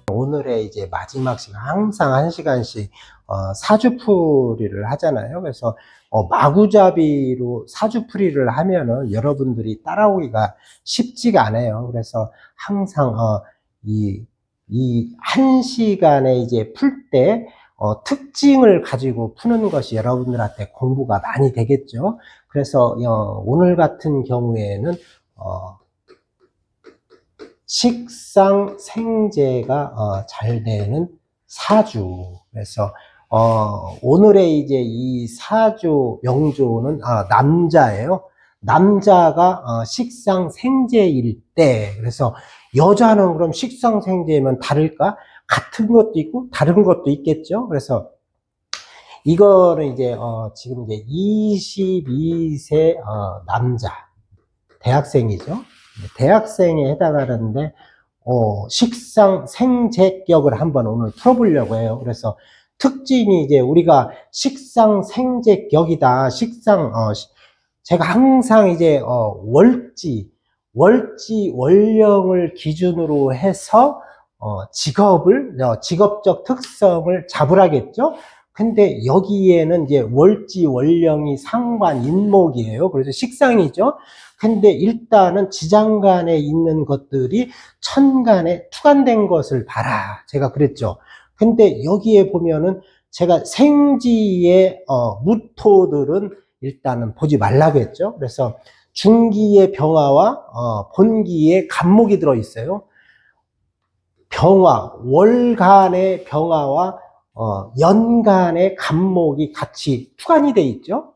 오늘의 이제 마지막 시간, 항상 1시간씩 사주풀이를 하잖아요. 그래서 마구잡이로 사주풀이를 하면은 여러분들이 따라오기가 쉽지가 않아요. 그래서 항상 이 1시간에 이제 풀 때 특징을 가지고 푸는 것이 여러분들한테 공부가 많이 되겠죠. 그래서 오늘 같은 경우에는 식상생재가 잘 되는 사주. 그래서 오늘의 이제 이 사주 명조는 남자예요. 남자가 식상생재일 때, 그래서 여자는 그럼 식상생재면 다를까? 같은 것도 있고 다른 것도 있겠죠. 그래서 이거는 이제 지금 이제 22세 남자 대학생이죠. 대학생에 해당하는데 식상생재격을 한번 오늘 풀어보려고 해요. 그래서 특징이 이제 우리가 식상생재격이다. 제가 항상 이제 월지 월령을 기준으로 해서 직업적 특성을 잡으라겠죠. 근데 여기에는 이제 월지 월령이 상관 인목이에요. 그래서 식상이죠. 근데 일단은 지장간에 있는 것들이 천간에 투간된 것을 봐라. 제가 그랬죠. 근데 여기에 보면은 제가 생지의 무토들은 일단은 보지 말라고 했죠. 그래서 중기의 병화와 본기의 간목이 들어있어요. 병화, 월간의 병화와 연간의 간목이 같이 투간이 돼 있죠.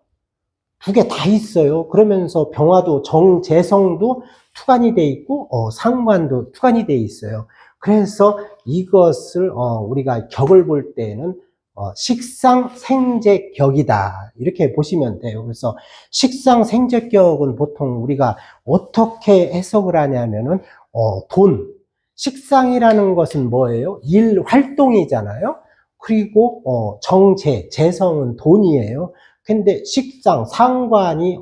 두 개 다 있어요. 그러면서 병화도 정재성도 투간이 돼 있고 상관도 투간이 돼 있어요. 그래서 이것을 우리가 격을 볼 때는 식상생재격이다 이렇게 보시면 돼요. 그래서 식상생재격은 보통 우리가 어떻게 해석을 하냐면은 돈, 식상이라는 것은 뭐예요? 일 활동이잖아요. 그리고 재성은 돈이에요. 근데 식상, 상관이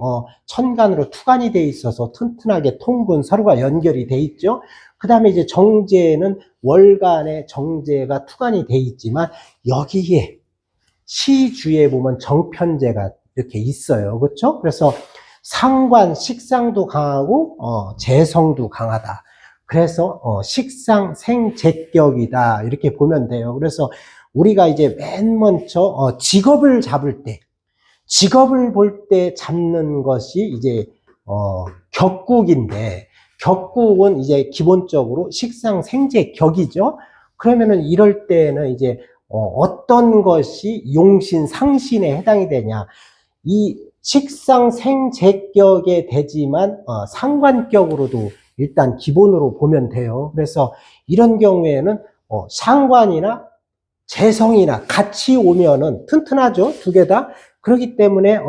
천간으로 투간이 돼 있어서 튼튼하게 통근 서로가 연결이 돼 있죠. 그 다음에 이제 정제는 월간에 정제가 투간이 돼 있지만 여기에 시주에 보면 정편제가 이렇게 있어요. 그렇죠? 그래서 상관, 식상도 강하고 재성도 강하다. 그래서 식상생재격이다 이렇게 보면 돼요. 그래서 우리가 이제 맨 먼저 직업을 잡을 때 직업을 볼 때 잡는 것이 이제 격국인데 격국은 이제 기본적으로 식상생재격이죠. 그러면은 이럴 때는 이제 어떤 것이 용신 상신에 해당이 되냐? 이 식상생재격에 되지만 상관격으로도 일단 기본으로 보면 돼요. 그래서 이런 경우에는 상관이나 재성이나 같이 오면은 튼튼하죠. 두 개 다. 그렇기 때문에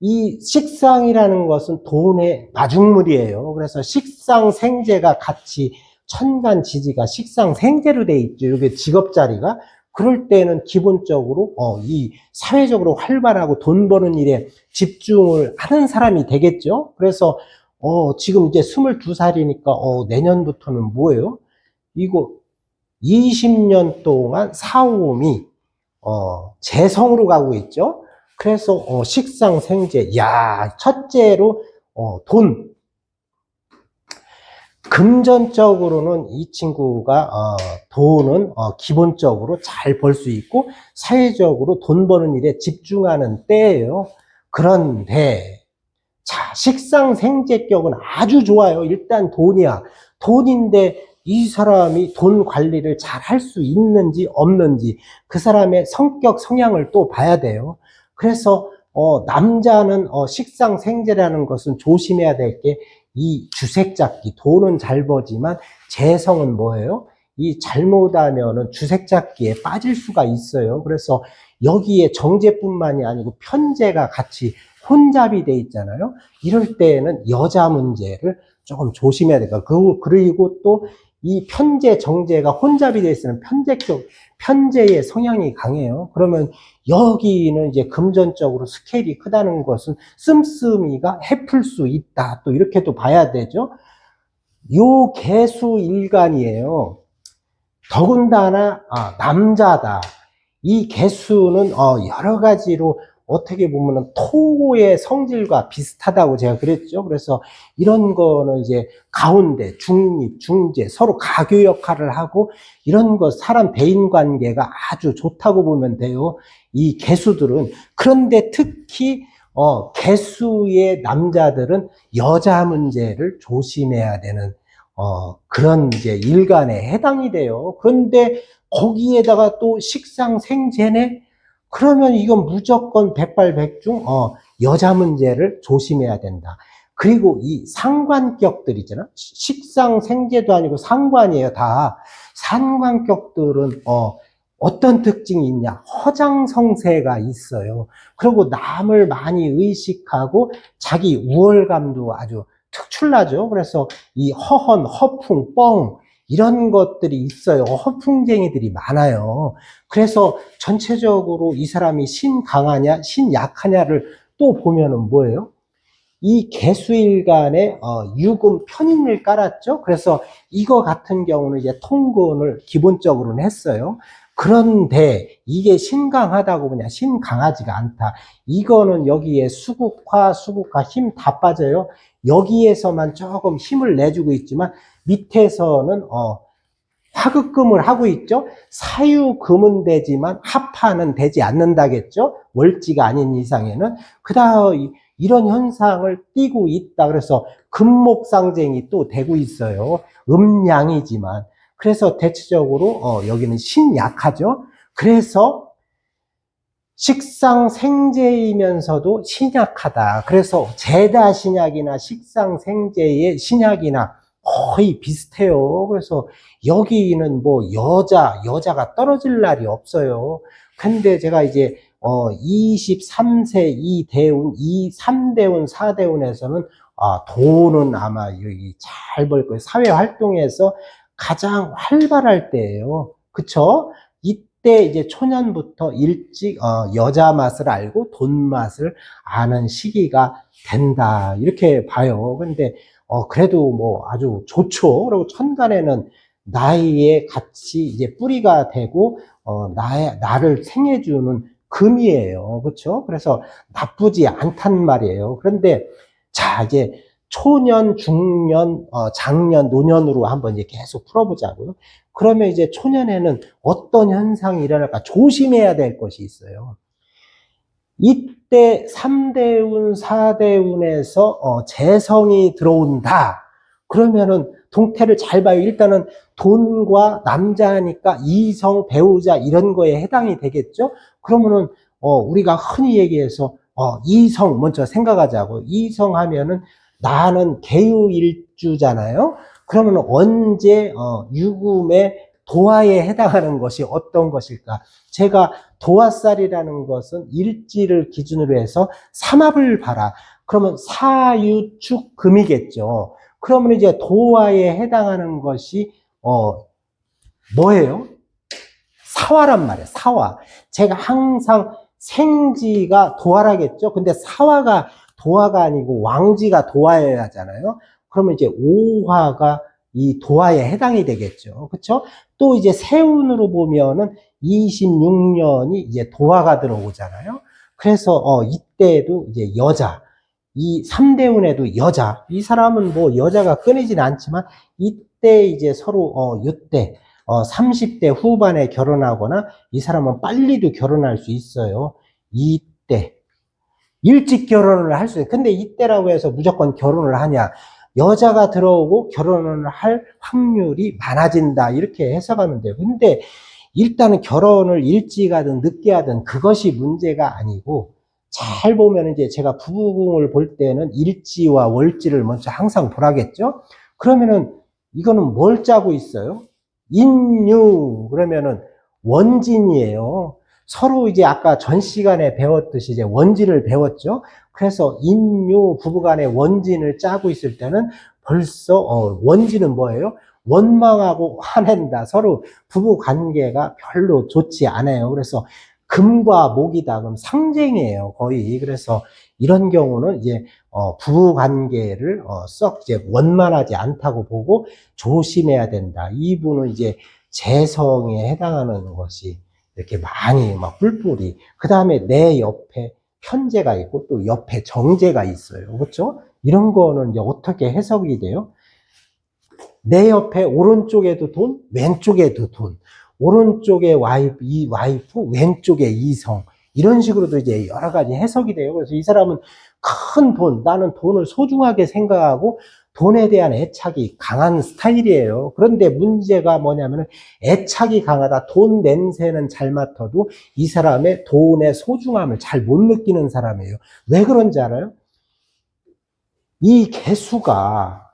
이 식상이라는 것은 돈의 마중물이에요. 그래서 식상생재가 같이 천간지지가 식상생재로 돼 있죠. 이게 직업 자리가. 그럴 때는 기본적으로 이 사회적으로 활발하고 돈 버는 일에 집중을 하는 사람이 되겠죠. 그래서 지금 이제 22살이니까 내년부터는 뭐예요? 이거 20년 동안 사오음이 재성으로 가고 있죠. 그래서 식상생재, 첫째로 돈. 금전적으로는 이 친구가 돈은 기본적으로 잘 벌 수 있고 사회적으로 돈 버는 일에 집중하는 때예요. 그런데 자, 식상생재격은 아주 좋아요. 일단 돈이야. 돈인데 이 사람이 돈 관리를 잘 할 수 있는지 없는지 그 사람의 성격 성향을 또 봐야 돼요. 그래서 남자는 식상생재라는 것은 조심해야 될 게 이 주색잡기, 돈은 잘 버지만 재성은 뭐예요? 이 잘못하면은 주색잡기에 빠질 수가 있어요. 그래서 여기에 정제뿐만이 아니고 편제가 같이 혼잡이 돼 있잖아요. 이럴 때에는 여자 문제를 조금 조심해야 될까. 그리고 또 이 편제, 정제가 혼잡이 돼 있으면 편제의 성향이 강해요. 그러면 여기는 이제 금전적으로 스케일이 크다는 것은 씀씀이가 해플 수 있다. 또 이렇게도 봐야 되죠. 요 개수일간이에요. 더군다나 남자다. 이 개수는 여러 가지로 어떻게 보면은 토의 성질과 비슷하다고 제가 그랬죠. 그래서 이런 거는 이제 가운데, 중립, 중재, 서로 가교 역할을 하고 이런 거 사람 대인 관계가 아주 좋다고 보면 돼요. 이 개수들은. 그런데 특히 개수의 남자들은 여자 문제를 조심해야 되는 그런 이제 일간에 해당이 돼요. 그런데 거기에다가 또 식상생재네? 그러면 이건 무조건 백발백중, 여자 문제를 조심해야 된다. 그리고 이 상관격들 있잖아. 식상생재도 아니고 상관이에요, 다. 상관격들은, 어떤 특징이 있냐? 허장성세가 있어요. 그리고 남을 많이 의식하고 자기 우월감도 아주 특출나죠. 그래서 이 허헌, 허풍, 뻥, 이런 것들이 있어요. 허풍쟁이들이 많아요. 그래서 전체적으로 이 사람이 신 강하냐, 신 약하냐를 또 보면은 뭐예요? 이 개수일간에 유금 편인을 깔았죠. 그래서 이거 같은 경우는 이제 통근을 기본적으로는 했어요. 그런데 이게 신강하다고 그냥 신강하지가 않다. 이거는 여기에 수국화, 수국화 힘 다 빠져요. 여기에서만 조금 힘을 내주고 있지만 밑에서는 화급금을 하고 있죠. 사유금은 되지만 합하는 되지 않는다겠죠. 월지가 아닌 이상에는. 그 다음 이런 현상을 띠고 있다. 그래서 금목상쟁이 또 되고 있어요. 음양이지만. 그래서 대체적으로 여기는 신약하죠. 그래서 식상생재이면서도 신약하다. 그래서 제다신약이나 식상생재의 신약이나 거의 비슷해요. 그래서 여기는 뭐 여자가 떨어질 날이 없어요. 근데 제가 이제 23세 이 대운, 3대운, 4대운에서는 돈은 아마 여기 잘 벌 거예요. 사회 활동에서 가장 활발할 때예요. 그쵸? 이때 이제 초년부터 일찍 여자 맛을 알고 돈 맛을 아는 시기가 된다. 이렇게 봐요. 근데 그래도 뭐 아주 좋죠. 그리고 천간에는 나이에 같이 이제 뿌리가 되고 나를 생해주는 금이에요. 그렇죠? 그래서 나쁘지 않단 말이에요. 그런데 자, 이제 초년, 중년, 장년, 노년으로 한번 이제 계속 풀어보자고요. 그러면 이제 초년에는 어떤 현상이 일어날까 조심해야 될 것이 있어요. 이때 3대운, 4대운에서 재성이 들어온다. 그러면은 동태를 잘 봐요. 일단은 돈과 남자니까 이성, 배우자 이런 거에 해당이 되겠죠. 그러면은 우리가 흔히 얘기해서 이성 먼저 생각하자고. 이성 하면은 나는 개유일주잖아요. 그러면 언제 유금의 도화에 해당하는 것이 어떤 것일까? 제가 도화살이라는 것은 일지를 기준으로 해서 삼합을 봐라. 그러면 사유축금이겠죠. 그러면 이제 도화에 해당하는 것이 뭐예요? 사화란 말이에요. 사화. 제가 항상 생지가 도화라겠죠. 근데 사화가 도화가 아니고 왕지가 도화여야 하잖아요. 그러면 이제 오화가 이 도화에 해당이 되겠죠. 그렇죠? 또 이제 세운으로 보면은 26년이 이제 도화가 들어오잖아요. 그래서 이때도 이제 여자, 이 3대운에도 여자, 이 사람은 뭐 여자가 끊이진 않지만 이때 이제 서로 이때 30대 후반에 결혼하거나 이 사람은 빨리도 결혼할 수 있어요. 이때 일찍 결혼을 할 수 있어요. 근데 이때라고 해서 무조건 결혼을 하냐? 여자가 들어오고 결혼을 할 확률이 많아진다. 이렇게 해석하면 돼요. 근데 일단은 결혼을 일찍 하든 늦게 하든 그것이 문제가 아니고 잘 보면 이제 제가 부부궁을 볼 때는 일지와 월지를 먼저 항상 보라겠죠? 그러면은 이거는 뭘 짜고 있어요? 인유. 그러면은 원진이에요. 서로 이제 아까 전 시간에 배웠듯이 이제 원진을 배웠죠? 그래서 인유 부부간의 원진을 짜고 있을 때는 벌써 원진은 뭐예요? 원망하고 화낸다. 서로 부부 관계가 별로 좋지 않아요. 그래서 금과 목이다. 그럼 상쟁이에요, 거의. 그래서 이런 경우는 이제 부부 관계를 썩 이제 원만하지 않다고 보고 조심해야 된다. 이분은 이제 재성에 해당하는 것이 이렇게 많이 막 뿔뿔이. 그 다음에 내 옆에 편재가 있고 또 옆에 정재가 있어요. 그렇죠? 이런 거는 이제 어떻게 해석이 돼요? 내 옆에 오른쪽에도 돈, 왼쪽에도 돈. 오른쪽에 와이프, 왼쪽에 이성. 이런 식으로도 이제 여러 가지 해석이 돼요. 그래서 이 사람은 큰 돈, 나는 돈을 소중하게 생각하고 돈에 대한 애착이 강한 스타일이에요. 그런데 문제가 뭐냐면 애착이 강하다. 돈 냄새는 잘 맡아도 이 사람의 돈의 소중함을 잘 못 느끼는 사람이에요. 왜 그런지 알아요? 이 개수가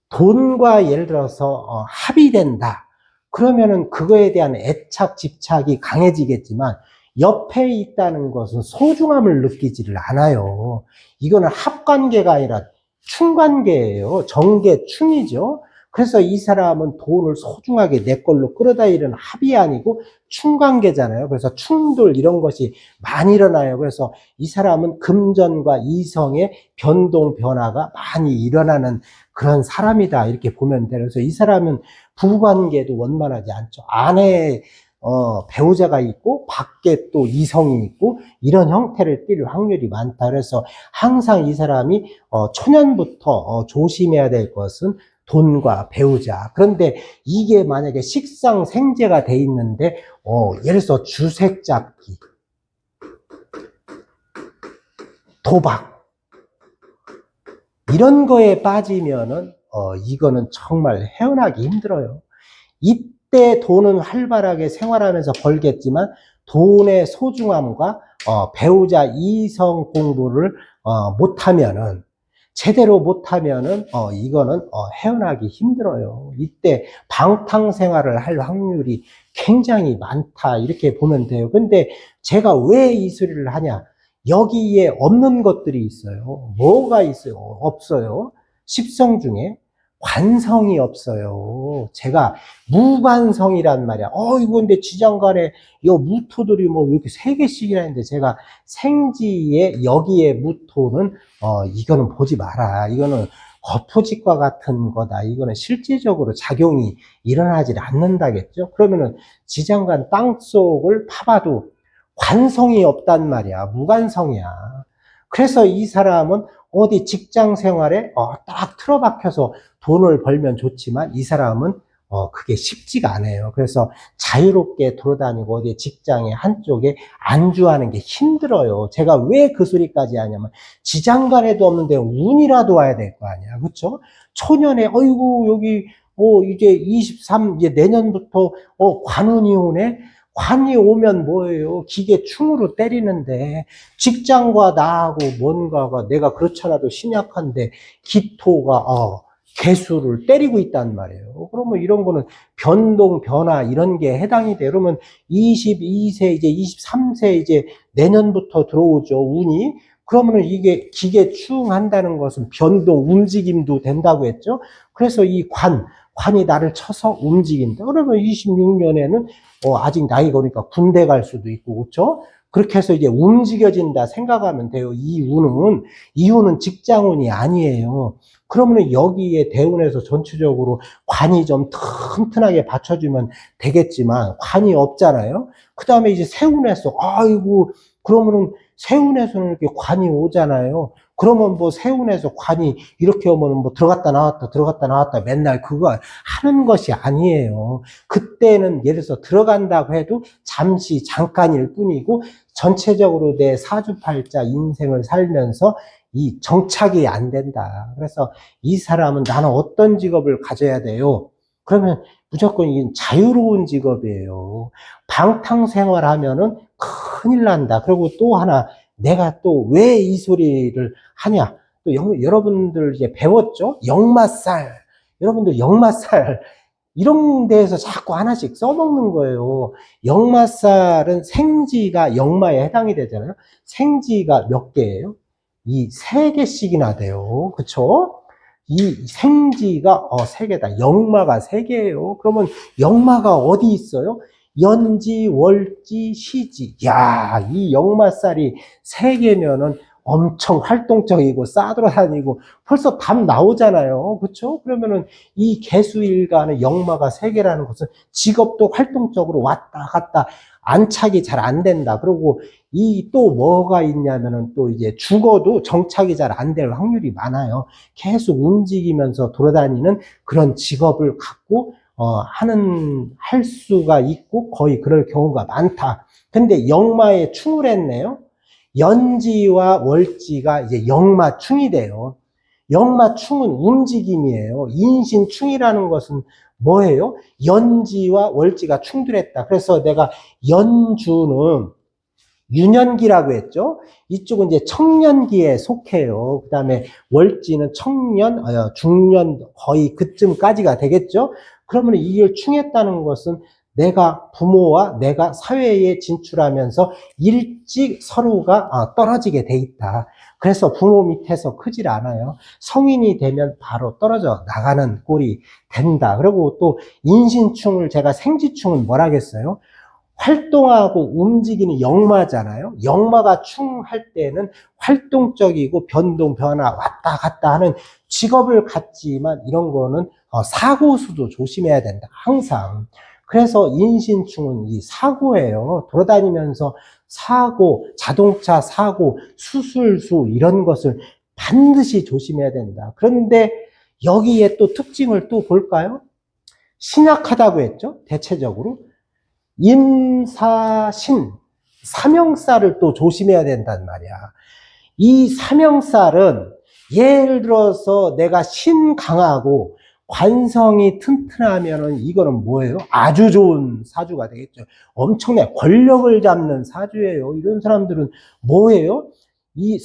돈과 예를 들어서 합의된다. 그러면은 그거에 대한 애착, 집착이 강해지겠지만 옆에 있다는 것은 소중함을 느끼지를 않아요. 이거는 합관계가 아니라 충관계예요. 정계, 충이죠. 그래서 이 사람은 돈을 소중하게 내 걸로 끌어다니는 합이 아니고 충관계잖아요. 그래서 충돌 이런 것이 많이 일어나요. 그래서 이 사람은 금전과 이성의 변동, 변화가 많이 일어나는 그런 사람이다. 이렇게 보면 돼요. 그래서 이 사람은 부부관계도 원만하지 않죠. 안에 배우자가 있고 밖에 또 이성이 있고 이런 형태를 띌 확률이 많다. 그래서 항상 이 사람이 초년부터 조심해야 될 것은 돈과 배우자. 그런데 이게 만약에 식상생재가 돼 있는데 예를 들어서 주색잡기, 도박 이런 거에 빠지면은 이거는 정말 헤어나기 힘들어요. 이때 돈은 활발하게 생활하면서 벌겠지만 돈의 소중함과 배우자 이성 공부를 못하면은 제대로 못하면은 이거는 헤어나기 힘들어요. 이때 방탕 생활을 할 확률이 굉장히 많다 이렇게 보면 돼요. 근데 제가 왜 이 소리를 하냐? 여기에 없는 것들이 있어요. 뭐가 있어요? 없어요. 십성 중에 관성이 없어요. 제가 무관성이란 말이야. 이거 근데 지장간에 요 무토들이 뭐 이렇게 3개씩이나 있는데 제가 생지에 여기에 무토는 이거는 보지 마라. 이거는 거푸집과 같은 거다. 이거는 실질적으로 작용이 일어나질 않는다겠죠. 그러면은 지장간 땅속을 파봐도 관성이 없단 말이야. 무관성이야. 그래서 이 사람은 어디 직장 생활에 딱 틀어박혀서 돈을 벌면 좋지만 이 사람은 그게 쉽지가 않아요. 그래서 자유롭게 돌아다니고 어디 직장의 한쪽에 안주하는 게 힘들어요. 제가 왜 그 소리까지 하냐면 지장간에도 없는데 운이라도 와야 될 거 아니야. 그렇죠? 초년에 어이구 여기 이제 이제 내년부터 관운이 오네. 관이 오면 뭐예요? 기계 충으로 때리는데 직장과 나하고 뭔가가 내가 그렇잖아도 신약한데 기토가 개수를 때리고 있단 말이에요. 그러면 이런 거는 변동, 변화 이런 게 해당이 돼. 그러면 22세 이제 23세 이제 내년부터 들어오죠. 운이. 그러면은 이게 기계 충한다는 것은 변동, 움직임도 된다고 했죠. 그래서 이 관이 나를 쳐서 움직인다. 그러면 26년에는 아직 나이가 어리니까 군대 갈 수도 있고, 그렇죠? 그렇게 해서 이제 움직여진다 생각하면 돼요. 이 운은 직장운이 아니에요. 그러면 여기에 대운에서 전체적으로 관이 좀 튼튼하게 받쳐주면 되겠지만, 관이 없잖아요? 그 다음에 이제 세운에서, 아이고, 그러면은 세운에서는 이렇게 관이 오잖아요. 그러면 뭐 세운에서 관이 이렇게 오면 뭐 들어갔다 나왔다 맨날 그거 하는 것이 아니에요. 그때는 예를 들어서 들어간다고 해도 잠시 잠깐일 뿐이고 전체적으로 내 사주팔자 인생을 살면서 이 정착이 안 된다. 그래서 이 사람은 나는 어떤 직업을 가져야 돼요? 그러면 무조건 이 자유로운 직업이에요. 방탕 생활하면은 큰일 난다. 그리고 또 하나 내가 또 왜 이 소리를 하냐? 또 여러분들 이제 배웠죠? 역마살. 여러분들 역마살 이런 데에서 자꾸 하나씩 써먹는 거예요. 역마살은 생지가 역마에 해당이 되잖아요. 생지가 몇 개예요? 이 3개씩이나 돼요. 그쵸? 이 생지가 3개다. 역마가 3개예요. 그러면 역마가 어디 있어요? 연지, 월지, 시지. 야, 이 역마살이 3개면은 엄청 활동적이고 싸돌아다니고 벌써 답 나오잖아요. 그렇죠? 그러면은 이 개수일간의 역마가 세 개라는 것은 직업도 활동적으로 왔다 갔다 안착이 잘 안 된다. 그리고 이 또 뭐가 있냐면은 또 이제 죽어도 정착이 잘 안 될 확률이 많아요. 계속 움직이면서 돌아다니는 그런 직업을 갖고 할 수가 있고 거의 그럴 경우가 많다. 근데 역마에 충을 했네요. 연지와 월지가 이제 역마충이 돼요. 역마충은 움직임이에요. 인신충이라는 것은 뭐예요? 연지와 월지가 충돌했다. 그래서 내가 연주는 유년기라고 했죠. 이쪽은 이제 청년기에 속해요. 그 다음에 월지는 청년, 중년 거의 그쯤까지가 되겠죠. 그러면 이걸 충했다는 것은 내가 부모와 내가 사회에 진출하면서 일찍 서로가 떨어지게 돼 있다. 그래서 부모 밑에서 크질 않아요. 성인이 되면 바로 떨어져 나가는 꼴이 된다. 그리고 또 인신충을 제가 생지충은 뭐라겠어요? 활동하고 움직이는 역마잖아요. 역마가 충할 때는 활동적이고 변동, 변화, 왔다 갔다 하는 직업을 갖지만 이런 거는 사고수도 조심해야 된다. 항상. 그래서 인신충은 이 사고예요. 돌아다니면서 사고, 자동차 사고, 수술수 이런 것을 반드시 조심해야 된다. 그런데 여기에 또 특징을 또 볼까요? 신약하다고 했죠. 대체적으로. 임사신, 삼형살을 또 조심해야 된단 말이야. 이 삼형살은 예를 들어서 내가 신 강하고 관성이 튼튼하면은 이거는 뭐예요? 아주 좋은 사주가 되겠죠. 엄청나게 권력을 잡는 사주예요. 이런 사람들은 뭐예요? 이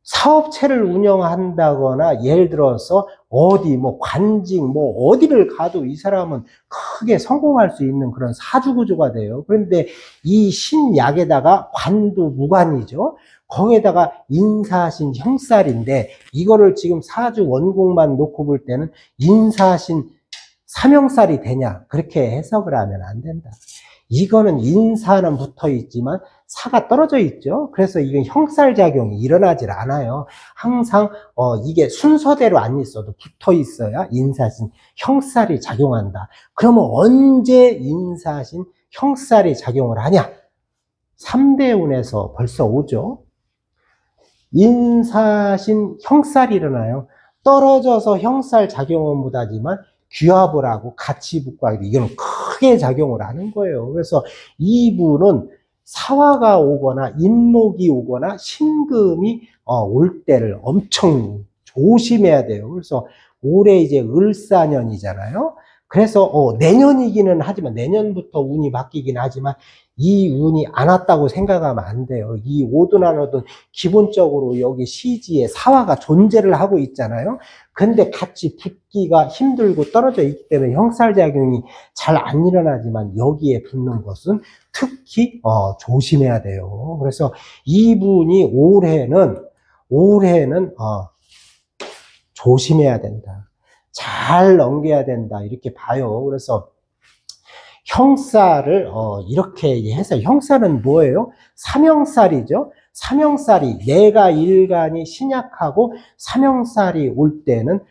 사업체를 운영한다거나 예를 들어서 어디 뭐 관직 뭐 어디를 가도 이 사람은 크게 성공할 수 있는 그런 사주구조가 돼요. 그런데 이 신약에다가 관도 무관이죠. 거기에다가 인사신 형살인데 이거를 지금 사주 원곡만 놓고 볼 때는 인사신 삼형살이 되냐 그렇게 해석을 하면 안 된다. 이거는 인사는 붙어 있지만 사가 떨어져 있죠. 그래서 이건 형살작용이 일어나질 않아요. 항상 이게 순서대로 안 있어도 붙어 있어야 인사신 형살이 작용한다. 그러면 언제 인사신 형살이 작용을 하냐? 3대운에서 벌써 오죠. 인사신 형살이 일어나요. 떨어져서 형살 작용은 못하지만 귀합을 하고 같이 붙고 이건 크게 작용을 하는 거예요. 그래서 이분은 사화가 오거나 인목이 오거나 신금이 올 때를 엄청 조심해야 돼요. 그래서 올해 이제 을사년이잖아요. 그래서 내년이기는 하지만 내년부터 운이 바뀌긴 하지만 이 운이 안 왔다고 생각하면 안 돼요. 이 오든 안 오든 기본적으로 여기 시지에 사화가 존재를 하고 있잖아요. 근데 같이 붙기가 힘들고 떨어져 있기 때문에 형살작용이 잘 안 일어나지만 여기에 붙는 것은 특히 조심해야 돼요. 그래서 이분이 올해는 조심해야 된다. 잘 넘겨야 된다. 이렇게 봐요. 그래서 형살을 이렇게 해서 형살은 뭐예요? 삼형살이죠. 삼형살이 내가 일간이 신약하고 삼형살이 올 때는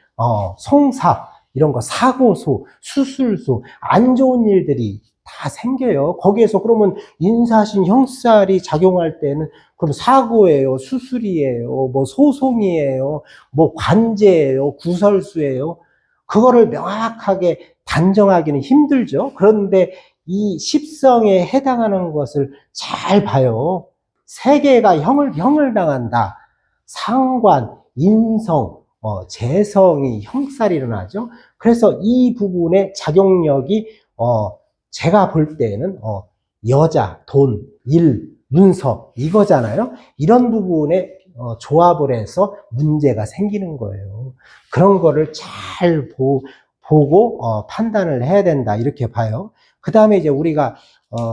송사 이런 거 사고소, 수술소 안 좋은 일들이 다 생겨요. 거기에서 그러면 인사신 형살이 작용할 때는 그럼 사고예요, 수술이에요, 뭐 소송이에요, 뭐 관제예요, 구설수예요. 그거를 명확하게 단정하기는 힘들죠. 그런데 이 십성에 해당하는 것을 잘 봐요. 세 개가 형을 당한다. 상관, 인성, 재성이 형살이 일어나죠. 그래서 이 부분의 작용력이 제가 볼 때는 여자, 돈, 일, 문서 이거잖아요. 이런 부분에 조합을 해서 문제가 생기는 거예요. 그런 거를 잘 보고 판단을 해야 된다 이렇게 봐요. 그 다음에 이제 우리가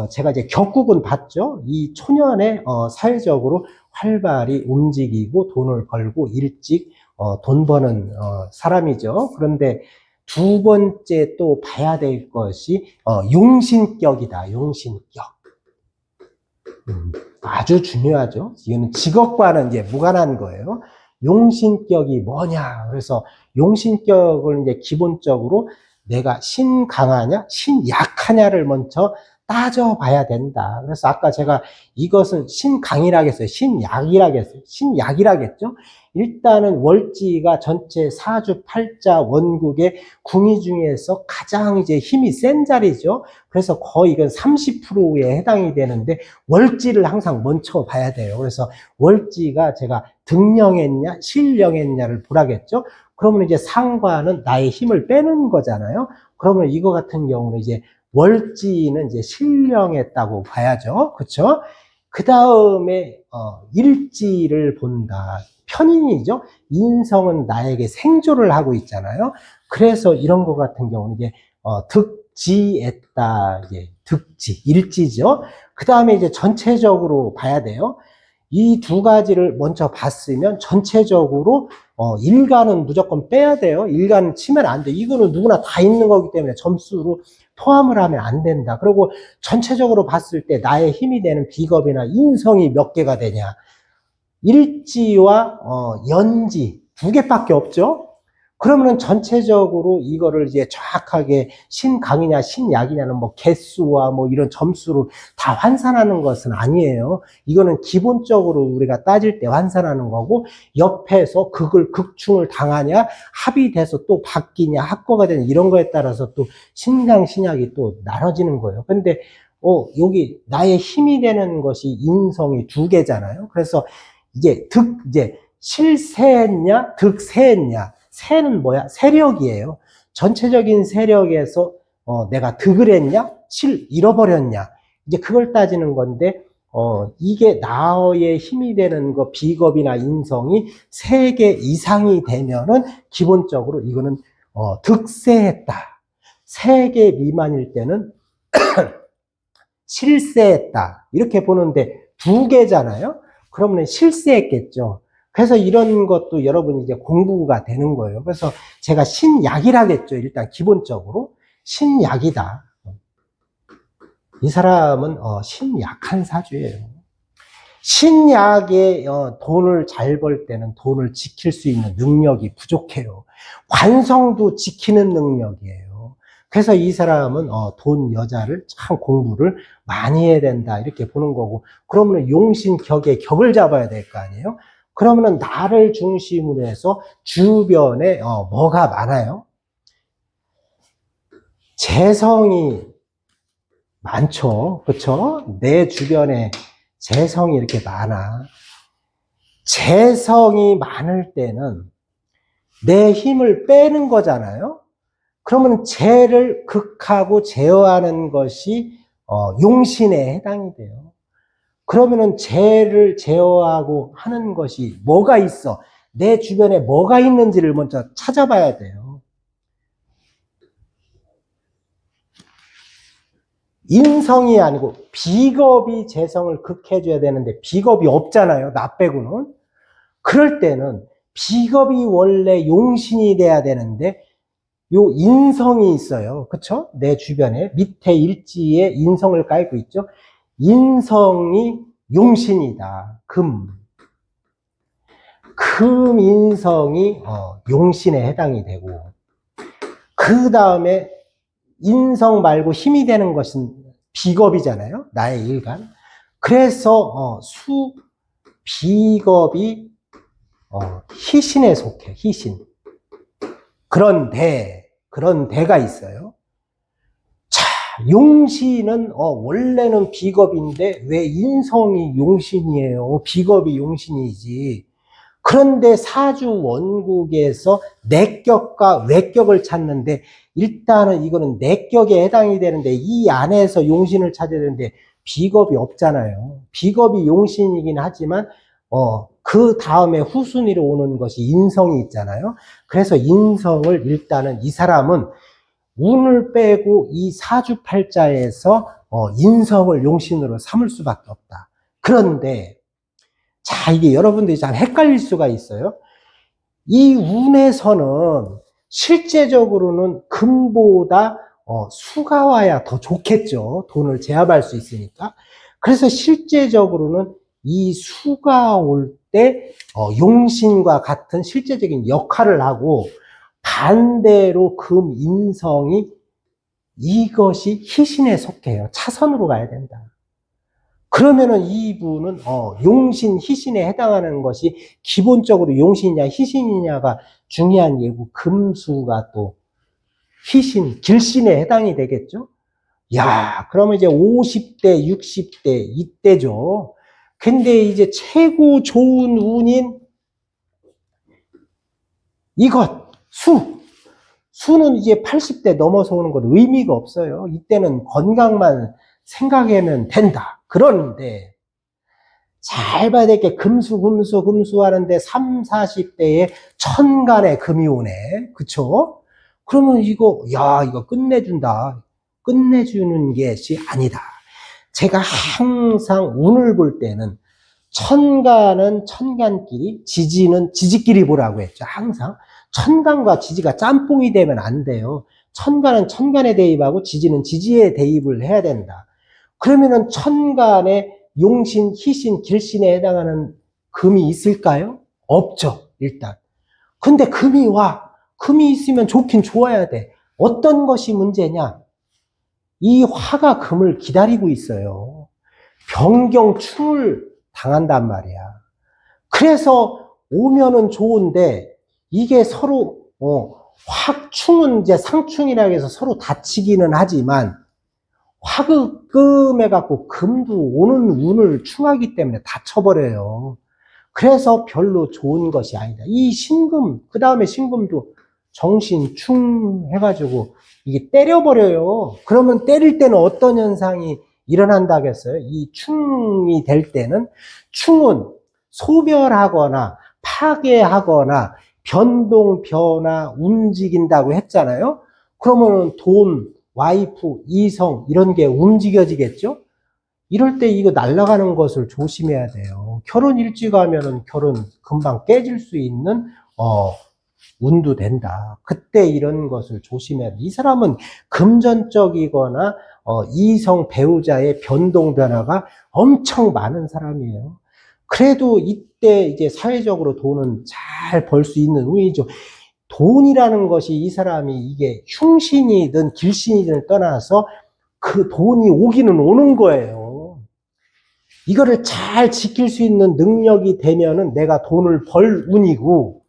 제가 이제 격국은 봤죠. 이 초년에 사회적으로 활발히 움직이고 돈을 벌고 일찍 돈 버는 사람이죠. 그런데 두 번째 또 봐야 될 것이 용신격이다. 용신격. 아주 중요하죠. 이거는 직업과는 이제 무관한 거예요. 용신격이 뭐냐. 그래서 용신격을 이제 기본적으로 내가 신강하냐, 신약하냐를 먼저 따져봐야 된다. 그래서 아까 제가 이것은 신강이라고 했어요. 신약이라고 했어요. 신약이라고 했죠. 일단은 월지가 전체 사주 팔자 원국의 궁이 중에서 가장 이제 힘이 센 자리죠. 그래서 거의 이건 30%에 해당이 되는데 월지를 항상 먼저 봐야 돼요. 그래서 월지가 제가 등령했냐, 실령했냐를 보라겠죠. 그러면 이제 상관은 나의 힘을 빼는 거잖아요. 그러면 이거 같은 경우는 이제 월지는 이제 신령했다고 봐야죠. 그렇죠? 그 다음에 일지를 본다. 편인이죠. 인성은 나에게 생조를 하고 있잖아요. 그래서 이런 것 같은 경우는 이제 득지했다. 이제 득지, 일지죠. 그 다음에 이제 전체적으로 봐야 돼요. 이 두 가지를 먼저 봤으면 전체적으로 일간은 무조건 빼야 돼요. 일간은 치면 안 돼. 이거는 누구나 다 있는 거기 때문에 점수로 포함을 하면 안 된다. 그리고 전체적으로 봤을 때 나의 힘이 되는 비겁이나 인성이 몇 개가 되냐. 일지와 연지 두 개밖에 없죠. 그러면은 전체적으로 이거를 이제 정확하게 신강이냐 신약이냐는 뭐 개수와 뭐 이런 점수로 다 환산하는 것은 아니에요. 이거는 기본적으로 우리가 따질 때 환산하는 거고, 옆에서 그걸 극충을 당하냐, 합이 돼서 또 바뀌냐, 합거가 되냐, 이런 거에 따라서 또 신강 신약이 또 나눠지는 거예요. 근데 여기 나의 힘이 되는 것이 인성이 두 개잖아요. 그래서 이제 실세했냐 득세했냐. 세는 뭐야? 세력이에요. 전체적인 세력에서 내가 득을 했냐? 잃어버렸냐? 이제 그걸 따지는 건데, 이게 나의 힘이 되는 거, 비겁이나 인성이 3개 이상이 되면은 기본적으로 이거는 득세했다. 3개 미만일 때는 실세했다. 이렇게 보는데 2개잖아요? 그러면 실세했겠죠. 그래서 이런 것도 여러분이 이제 공부가 되는 거예요. 그래서 제가 신약이라겠죠. 일단 기본적으로 신약이다. 이 사람은 신약한 사주예요. 신약에 돈을 잘 벌 때는 돈을 지킬 수 있는 능력이 부족해요. 관성도 지키는 능력이에요. 그래서 이 사람은 돈 여자를 참 공부를 많이 해야 된다 이렇게 보는 거고, 그러면 용신격의 격을 잡아야 될 거 아니에요. 그러면은 나를 중심으로 해서 주변에 뭐가 많아요? 재성이 많죠. 그렇죠? 내 주변에 재성이 이렇게 많아. 재성이 많을 때는 내 힘을 빼는 거잖아요. 그러면 재를 극하고 제어하는 것이 용신에 해당이 돼요. 그러면은 재를 제어하고 하는 것이 뭐가 있어? 내 주변에 뭐가 있는지를 먼저 찾아봐야 돼요. 인성이 아니고 비겁이 재성을 극해줘야 되는데 비겁이 없잖아요. 나 빼고는. 그럴 때는 비겁이 원래 용신이 돼야 되는데 요 인성이 있어요. 그쵸? 내 주변에 밑에 일지에 인성을 깔고 있죠. 인성이 용신이다. 금 인성이 용신에 해당이 되고, 그 다음에 인성 말고 힘이 되는 것은 비겁이잖아요. 나의 일간. 그래서 비겁이 희신에 속해. 희신. 그런 대가 있어요. 자, 용신은 원래는 비겁인데 왜 인성이 용신이에요? 비겁이 용신이지. 그런데 사주 원국에서 내격과 외격을 찾는데, 일단은 이거는 내격에 해당이 되는데 이 안에서 용신을 찾아야 되는데 비겁이 없잖아요. 비겁이 용신이긴 하지만 그 다음에 후순위로 오는 것이 인성이 있잖아요. 그래서 인성을 일단은 이 사람은 운을 빼고 이 사주팔자에서 인성을 용신으로 삼을 수밖에 없다. 그런데 자, 이게 여러분들이 잘 헷갈릴 수가 있어요. 이 운에서는 실제적으로는 금보다 수가 와야 더 좋겠죠. 돈을 제압할 수 있으니까. 그래서 실제적으로는 이 수가 올 때 용신과 같은 실제적인 역할을 하고, 반대로 금, 인성이 이것이 희신에 속해요. 차선으로 가야 된다. 그러면은 이분은 용신, 희신에 해당하는 것이 기본적으로 용신이냐 희신이냐가 중요한 예고, 금수가 또 희신, 길신에 해당이 되겠죠. 야, 그러면 이제 50대, 60대 이때죠. 근데 이제 최고 좋은 운인 이것, 수는 이제 80대 넘어서 오는 건 의미가 없어요. 이때는 건강만 생각하면 된다. 그런데 잘 봐야 될 게 금수 하는데 3, 40대에 천간에 금이 오네. 그쵸? 그러면 이거 끝내준다. 끝내주는 것이 아니다. 제가 항상 운을 볼 때는 천간은 천간끼리, 지지는 지지끼리 보라고 했죠. 항상. 천간과 지지가 짬뽕이 되면 안 돼요. 천간은 천간에 대입하고 지지는 지지에 대입을 해야 된다. 그러면은 천간에 용신, 희신, 길신에 해당하는 금이 있을까요? 없죠, 일단. 근데 금이 와. 금이 있으면 좋긴 좋아야 돼. 어떤 것이 문제냐? 이 화가 금을 기다리고 있어요. 변경충을 당한단 말이야. 그래서 오면은 좋은데, 이게 서로, 화충은 이제 상충이라고 해서 서로 다치기는 하지만, 화급금해갖고 금도 오는 운을 충하기 때문에 다쳐버려요. 그래서 별로 좋은 것이 아니다. 이 신금, 그 다음에 신금도 정신충 해가지고 이게 때려버려요. 그러면 때릴 때는 어떤 현상이 일어난다겠어요? 이 충이 될 때는, 충은 소멸하거나 파괴하거나 변동, 변화, 움직인다고 했잖아요. 그러면 돈, 와이프, 이성 이런 게 움직여지겠죠? 이럴 때 이거 날아가는 것을 조심해야 돼요. 결혼 일찍 하면은 결혼 금방 깨질 수 있는 운도 된다. 그때 이런 것을 조심해야 돼. 이 사람은 금전적이거나 이성 배우자의 변동 변화가 엄청 많은 사람이에요. 그래도 이때 이제 사회적으로 돈은 잘 벌 수 있는 운이죠. 돈이라는 것이 이 사람이 이게 흉신이든 길신이든 떠나서 그 돈이 오기는 오는 거예요. 이거를 잘 지킬 수 있는 능력이 되면은 내가 돈을 벌 운이고,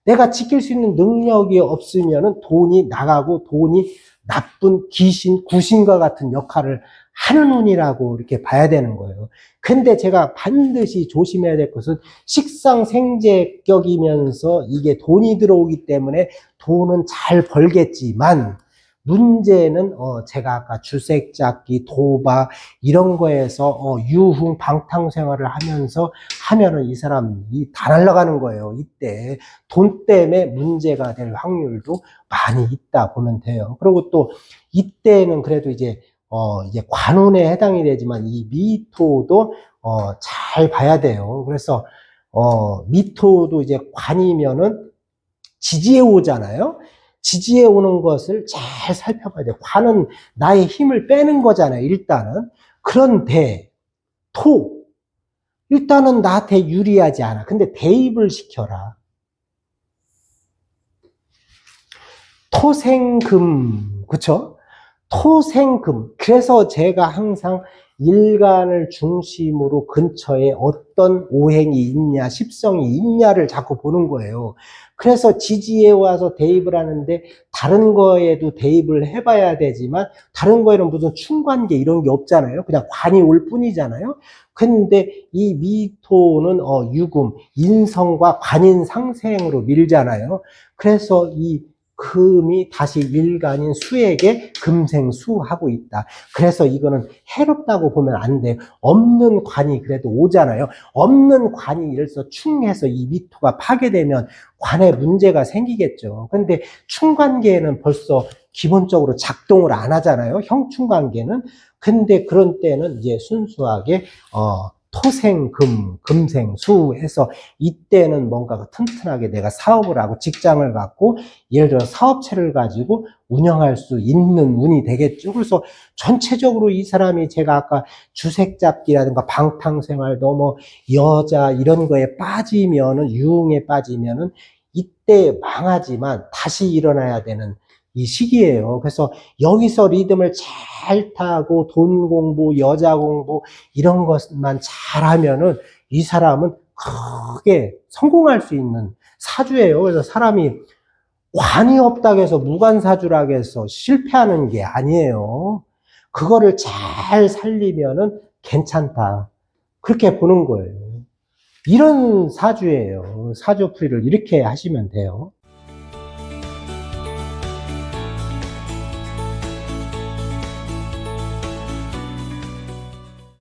내가 지킬 수 있는 능력이 없으면은 돈이 나가고 돈이 나쁜 귀신, 구신과 같은 역할을 하는 운이라고 이렇게 봐야 되는 거예요. 근데 제가 반드시 조심해야 될 것은 식상생재격이면서 이게 돈이 들어오기 때문에 돈은 잘 벌겠지만, 문제는 제가 아까 주색잡기, 도박 이런 거에서 유흥 방탕 생활을 하면서 하면은 이 사람이 다 날아가는 거예요. 이때 돈 때문에 문제가 될 확률도 많이 있다 보면 돼요. 그리고 또 이때는 그래도 이제 관운에 해당이 되지만 이 미토도 잘 봐야 돼요. 그래서 미토도 이제 관이면은 지지에 오잖아요. 지지에 오는 것을 잘 살펴봐야 돼요. 관은 나의 힘을 빼는 거잖아요, 일단은. 그런데 일단은 나한테 유리하지 않아. 근데 대입을 시켜라. 토생금, 그쵸? 토생금. 그래서 제가 항상 일간을 중심으로 근처에 어떤 오행이 있냐, 십성이 있냐를 자꾸 보는 거예요. 그래서 지지에 와서 대입을 하는데 다른 거에도 대입을 해봐야 되지만, 다른 거에는 무슨 충관계 이런 게 없잖아요. 그냥 관이 올 뿐이잖아요. 근데 이 미토는 유금, 인성과 관인 상생으로 밀잖아요. 그래서 이 금이 다시 일간인 수에게 금생수하고 있다. 그래서 이거는 해롭다고 보면 안 돼요. 없는 관이 그래도 오잖아요. 없는 관이 이래서 충해서 이 미토가 파괴되면 관에 문제가 생기겠죠. 근데 충관계는 벌써 기본적으로 작동을 안 하잖아요. 형충관계는. 근데 그런 때는 이제 순수하게 토생금, 금생수 해서 이때는 뭔가 튼튼하게 내가 사업을 하고 직장을 갖고 예를 들어 사업체를 가지고 운영할 수 있는 운이 되겠죠. 그래서 전체적으로 이 사람이 제가 아까 주색잡기라든가 방탕생활, 뭐 여자 이런 거에 빠지면은, 유흥에 빠지면은 이때 망하지만 다시 일어나야 되는 이 시기예요. 그래서 여기서 리듬을 잘 타고 돈 공부, 여자 공부 이런 것만 잘하면은 이 사람은 크게 성공할 수 있는 사주예요. 그래서 사람이 관이 없다고 해서 무관사주라고 해서 실패하는 게 아니에요. 그거를 잘 살리면은 괜찮다. 그렇게 보는 거예요. 이런 사주예요. 사주풀이를 이렇게 하시면 돼요.